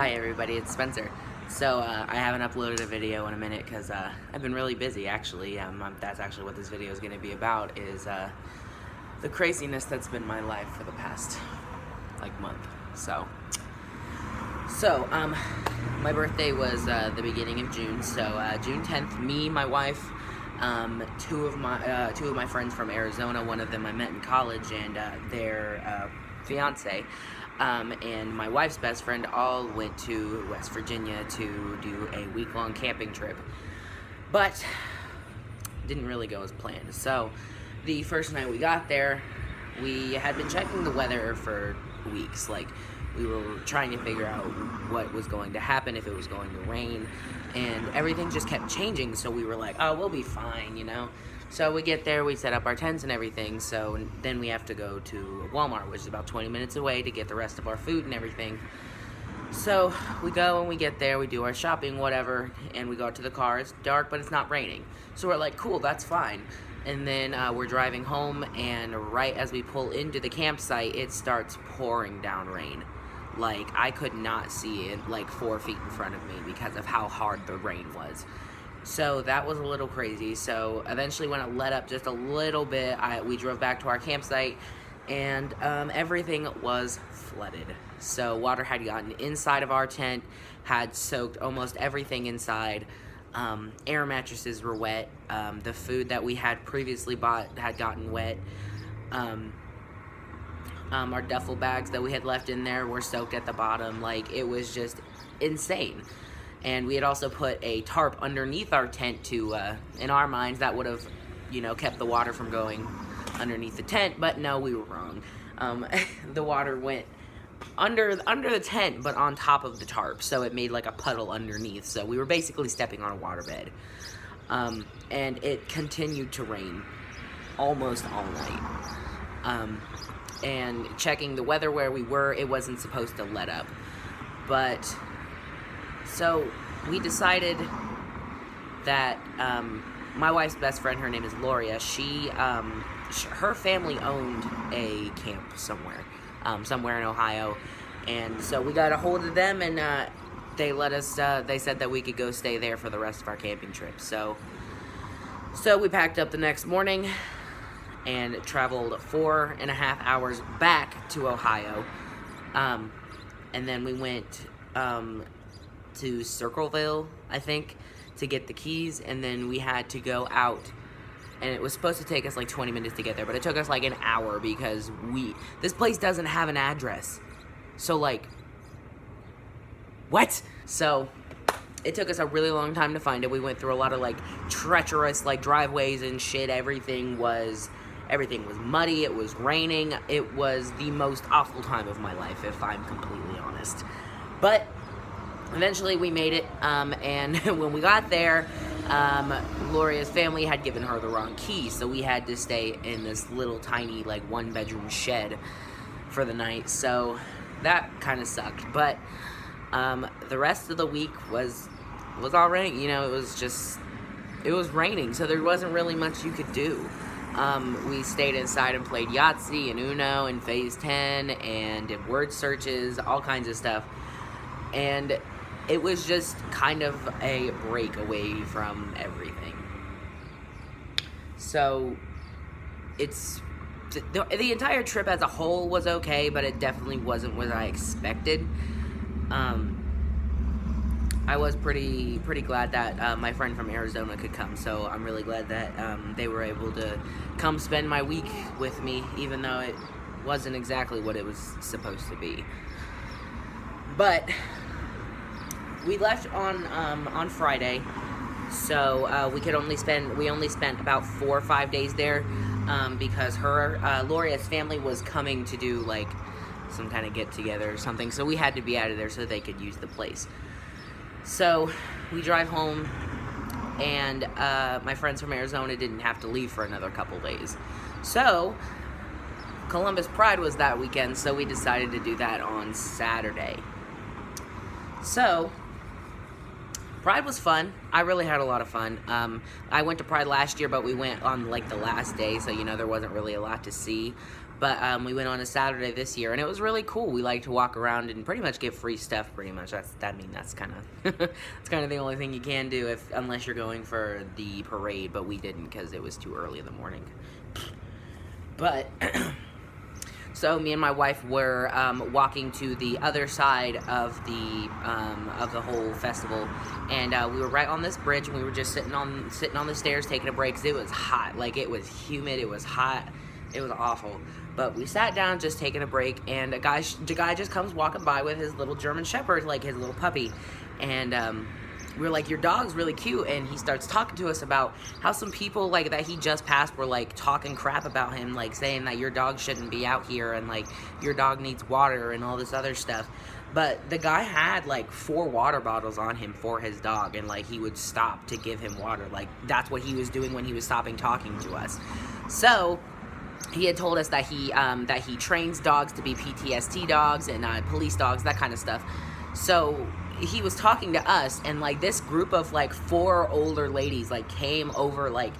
Hi everybody, it's Spencer. So I haven't uploaded a video in a minute because I've been really busy actually. That's actually what this video is going to be about, is the craziness that's been my life for the past month. So my birthday was the beginning of June. So June 10th, me, my wife, two of my friends from Arizona, one of them I met in college, and their fiance, and my wife's best friend all went to West Virginia to do a week-long camping trip, but didn't really go as planned. So the first night we got there, we had been checking the weather for weeks. We were trying to figure out what was going to happen, if it was going to rain, and everything just kept changing. So we were like, oh, we'll be fine, you know. So we get there, we set up our tents and everything, so then we have to go to Walmart, which is about 20 minutes away, to get the rest of our food and everything. So we go and we get there, we do our shopping, whatever, and we go out to the car. It's dark, but it's not raining. So we're like, cool, that's fine. And then we're driving home, and right as we pull into the campsite, it starts pouring down rain. I could not see it 4 feet in front of me because of how hard the rain was. So that was a little crazy. So eventually when it let up just a little bit, we drove back to our campsite, and everything was flooded. So water had gotten inside of our tent, had soaked almost everything inside. Air mattresses were wet. The food that we had previously bought had gotten wet. Our duffel bags that we had left in there were soaked at the bottom. It was just insane. And we had also put a tarp underneath our tent to, in our minds, that would have, kept the water from going underneath the tent. But no, we were wrong. The water went under the tent, but on top of the tarp. So it made a puddle underneath. So we were basically stepping on a waterbed. And it continued to rain almost all night. And checking the weather where we were, it wasn't supposed to let up. But so we decided that my wife's best friend, her name is Loria, her family owned a camp somewhere in Ohio, and so we got a hold of them, and they let us, they said that we could go stay there for the rest of our camping trip. So we packed up the next morning and traveled 4.5 hours back to Ohio, and then we went to Circleville, I think, to get the keys, and then we had to go out, and it was supposed to take us 20 minutes to get there, but it took us an hour because this place doesn't have an address. So what? So it took us a really long time to find it. We went through a lot of treacherous driveways and shit. Everything was muddy. It was raining. It was the most awful time of my life, if I'm completely honest. But eventually we made it, and when we got there, Gloria's family had given her the wrong key, so we had to stay in this little tiny one-bedroom shed for the night. So that kind of sucked. But the rest of the week was all right. It was raining, so there wasn't really much you could do. We stayed inside and played Yahtzee and Uno and Phase 10 and did word searches, all kinds of stuff. And it was just kind of a break away from everything. So the entire trip as a whole was okay, but it definitely wasn't what I expected. I was pretty glad that my friend from Arizona could come, so I'm really glad that they were able to come spend my week with me, even though it wasn't exactly what it was supposed to be. But we left on Friday, so we only spent about 4 or 5 days there, because Loria's family was coming to do some kind of get together or something, so we had to be out of there so they could use the place. So we drive home, and my friends from Arizona didn't have to leave for another couple days. So Columbus Pride was that weekend, so we decided to do that on Saturday. So Pride was fun. I really had a lot of fun. I went to Pride last year, but we went on the last day, so there wasn't really a lot to see. But we went on a Saturday this year, and it was really cool. We like to walk around and pretty much get free stuff. Pretty much, that's kind of that's kind of the only thing you can do unless you're going for the parade. But we didn't because it was too early in the morning. But so me and my wife were walking to the other side of the whole festival, and we were right on this bridge, and we were just sitting on the stairs taking a break because it was hot. Like, it was humid, it was hot, it was awful. But we sat down just taking a break, and the guy just comes walking by with his little German Shepherd, like his little puppy, and we were like, your dog's really cute, and he starts talking to us about how some people, like, that he just passed were, like, talking crap about him, like, saying that your dog shouldn't be out here, and, like, your dog needs water, and all this other stuff. But the guy had, like, 4 water bottles on him for his dog, and, like, he would stop to give him water. Like, that's what he was doing when he was stopping talking to us. So he had told us that he trains dogs to be PTSD dogs and police dogs, that kind of stuff. So he was talking to us, and like this group of like 4 older ladies like came over like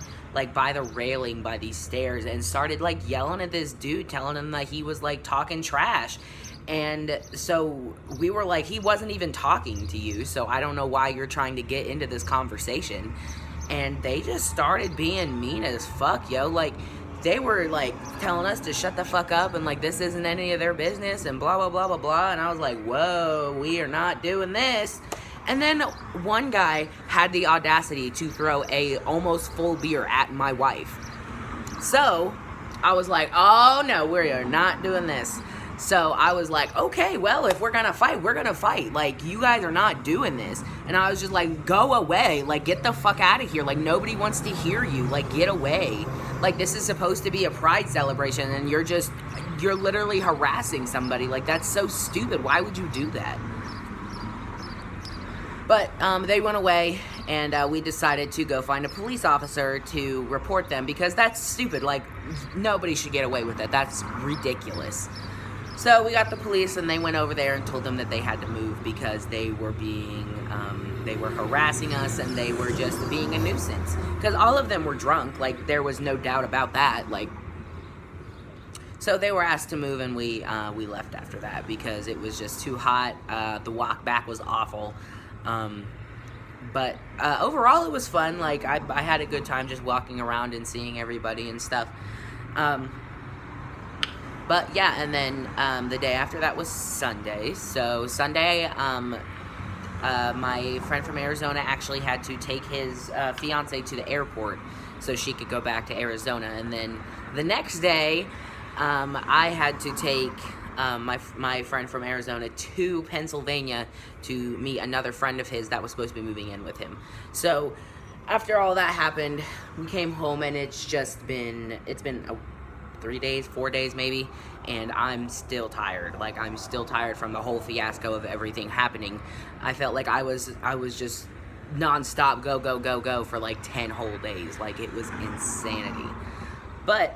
by the railing by these stairs and started like yelling at this dude, telling him that he was like talking trash. And so we were like, he wasn't even talking to you, so I don't know why you're trying to get into this conversation. And they just started being mean as fuck, yo. Like, they were like telling us to shut the fuck up and like this isn't any of their business and blah blah blah blah blah. And I was like, whoa, we are not doing this. And then one guy had the audacity to throw a almost full beer at my wife. So I was like, oh no, we are not doing this. So I was like, okay, well, if we're gonna fight, we're gonna fight. Like, you guys are not doing this. And I was just like, go away. Like, get the fuck out of here. Like, nobody wants to hear you. Like, get away. Like, this is supposed to be a pride celebration, and you're literally harassing somebody. Like, that's so stupid. Why would you do that? But they went away, and we decided to go find a police officer to report them, because that's stupid. Like, nobody should get away with it. That's ridiculous. So we got the police, and they went over there and told them that they had to move because they were harassing us, and they were just being a nuisance. Because all of them were drunk, like, there was no doubt about that. Like, so they were asked to move, and we left after that because it was just too hot. The walk back was awful. But overall, it was fun. Like, I had a good time just walking around and seeing everybody and stuff. But yeah, and then the day after that was Sunday. So Sunday, my friend from Arizona actually had to take his fiance to the airport so she could go back to Arizona. And then the next day, I had to take my friend from Arizona to Pennsylvania to meet another friend of his that was supposed to be moving in with him. So after all that happened, we came home, and it's been 4 days maybe, and I'm still tired. Like, I'm still tired from the whole fiasco of everything happening. I felt like I was just non-stop go for like 10 whole days. Like, it was insanity. But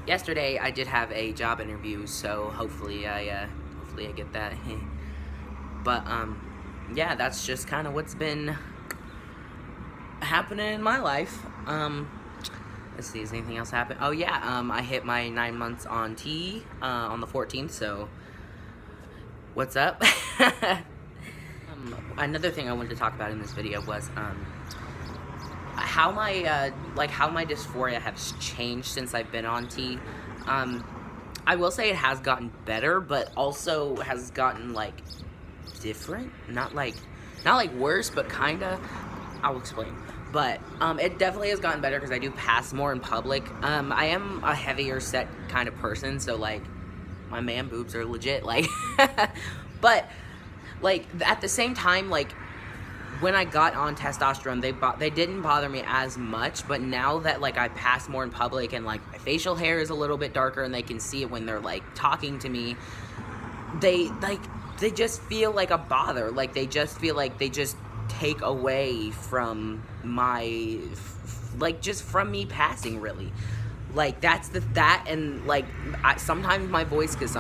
yesterday I did have a job interview, so hopefully I get that. But yeah, that's just kind of what's been happening in my life. Let's see, has anything else happened? Oh yeah, I hit my 9 months on T on the 14th, so what's up? Another thing I wanted to talk about in this video was how my dysphoria has changed since I've been on T. I will say it has gotten better, but also has gotten like different. Not like worse, but kinda. I'll explain. But it definitely has gotten better because I do pass more in public. I am a heavier set kind of person, so like my man boobs are legit. Like, but like at the same time, like when I got on testosterone, they didn't bother me as much. But now that like I pass more in public and like my facial hair is a little bit darker and they can see it when they're like talking to me, they just feel like a bother. Like they just feel like they just take away from my just from me passing, really. Like and like sometimes my voice gets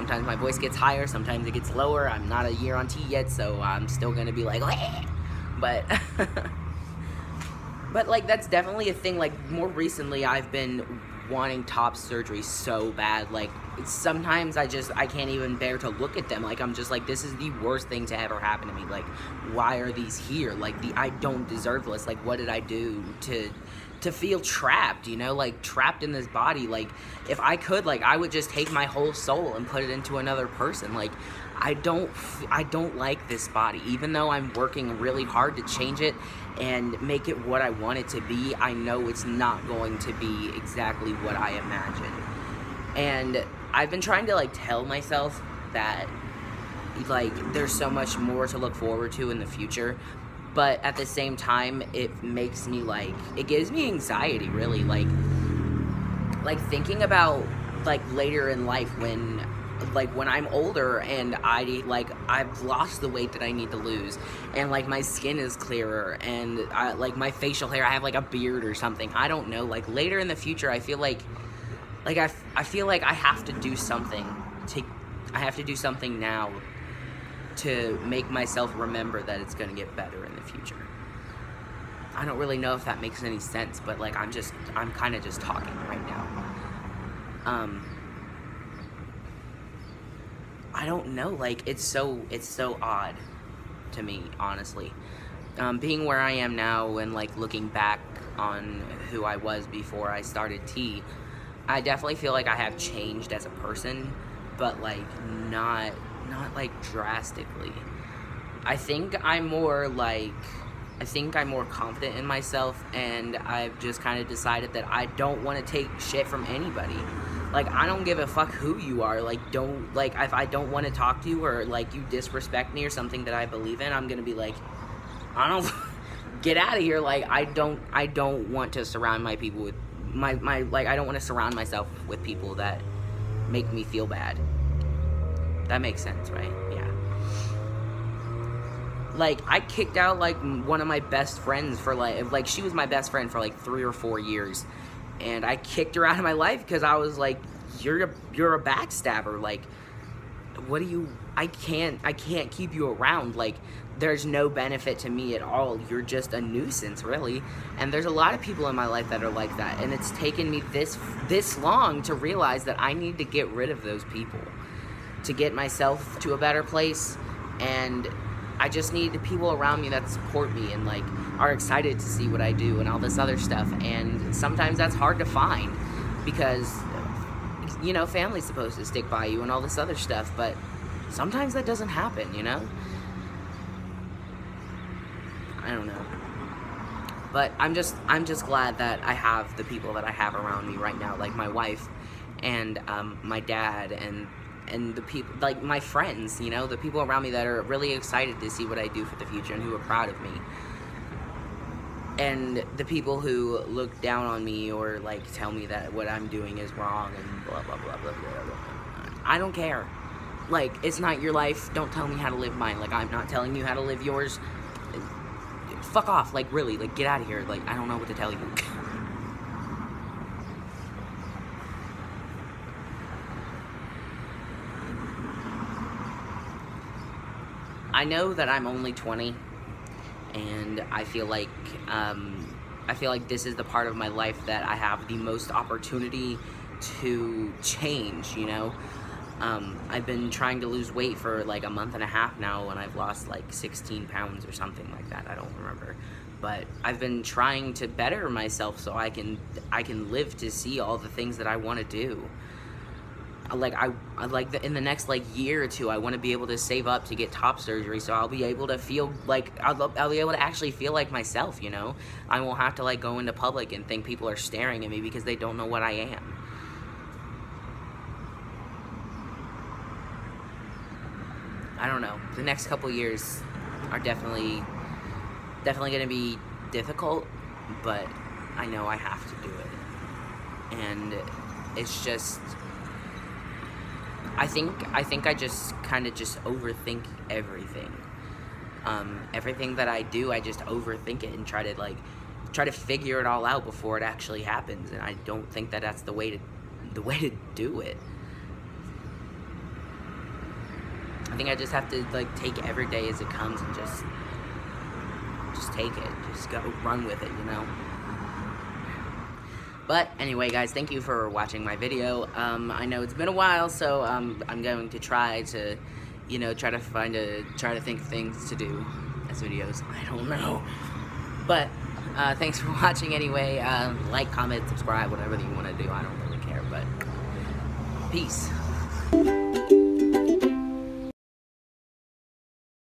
higher, sometimes it gets lower. I'm not a year on T yet, so I'm still gonna be like but but like that's definitely a thing. Like more recently I've been wanting top surgery so bad. Like, sometimes I can't even bear to look at them. Like, I'm just like, this is the worst thing to ever happen to me. Like, why are these here? Like, I don't deserve this. Like, what did I do to feel trapped, you know, like trapped in this body? Like, if I could, like, I would just take my whole soul and put it into another person. Like, I don't like this body. Even though I'm working really hard to change it and make it what I want it to be, I know it's not going to be exactly what I imagined. And I've been trying to, like, tell myself that, like, there's so much more to look forward to in the future. But at the same time, it makes me, like, it gives me anxiety, really. Like thinking about, like, later in life when I'm older and I've lost the weight that I need to lose, and, like, my skin is clearer, and my facial hair, I have, like, a beard or something. I don't know. Like, later in the future, I feel like I feel like I have to do something now to make myself remember that it's going to get better in the future. I don't really know if that makes any sense, but, like, I'm kind of just talking right now. I don't know, like, it's so odd to me, honestly. Being where I am now and, like, looking back on who I was before I started tea, I definitely feel like I have changed as a person, but, like, not like drastically. I think I'm more confident in myself, and I've just kind of decided that I don't want to take shit from anybody. Like, I don't give a fuck who you are. Like, if I don't want to talk to you, or, like, you disrespect me or something that I believe in, I'm gonna be like, I don't get out of here. Like, I don't want to surround my people with I don't want to surround myself with people that make me feel bad. That makes sense, right? Yeah. Like, I kicked out, like, one of my best friends for, like, she was my best friend for, like, 3 or 4 years. And I kicked her out of my life because I was like, you're a backstabber. Like, what do you, I can't keep you around. Like, there's no benefit to me at all. You're just a nuisance, really. And there's a lot of people in my life that are like that. And it's taken me this long to realize that I need to get rid of those people to get myself to a better place. And I just need the people around me that support me and, like, are excited to see what I do and all this other stuff. And sometimes that's hard to find because, you know, family's supposed to stick by you and all this other stuff, but sometimes that doesn't happen, you know? I don't know. But I'm just glad that I have the people that I have around me right now, like my wife and my dad and the people, like my friends, you know, the people around me that are really excited to see what I do for the future and who are proud of me. And the people who look down on me or, like, tell me that what I'm doing is wrong and blah, blah, blah, blah, blah, blah. I don't care. Like, it's not your life. Don't tell me how to live mine. Like, I'm not telling you how to live yours. Fuck off. Like, really. Like, get out of here. Like, I don't know what to tell you. I know that I'm only 20, and I feel like this is the part of my life that I have the most opportunity to change, you know? I've been trying to lose weight for, like, a month and a half now, and I've lost, like, 16 pounds or something like that. I don't remember. But I've been trying to better myself so I can live to see all the things that I want to do. Like, in the next, like, year or two, I want to be able to save up to get top surgery, so I'll be able to feel like, I'll be able to actually feel like myself, you know? I won't have to, like, go into public and think people are staring at me because they don't know what I am. I don't know. The next couple years are definitely going to be difficult, but I know I have to do it. And it's just, I think I just kind of just overthink everything. Everything that I do, I just overthink it and try to figure it all out before it actually happens. And I don't think that that's the way to do it. I think I just have to, like, take every day as it comes and just take it. Just go run with it, you know? But anyway, guys, thank you for watching my video. I know it's been a while, so I'm going to try to, you know, try to think of things to do as videos. I don't know. But thanks for watching anyway. Like, comment, subscribe, whatever you want to do. I don't really care, but peace.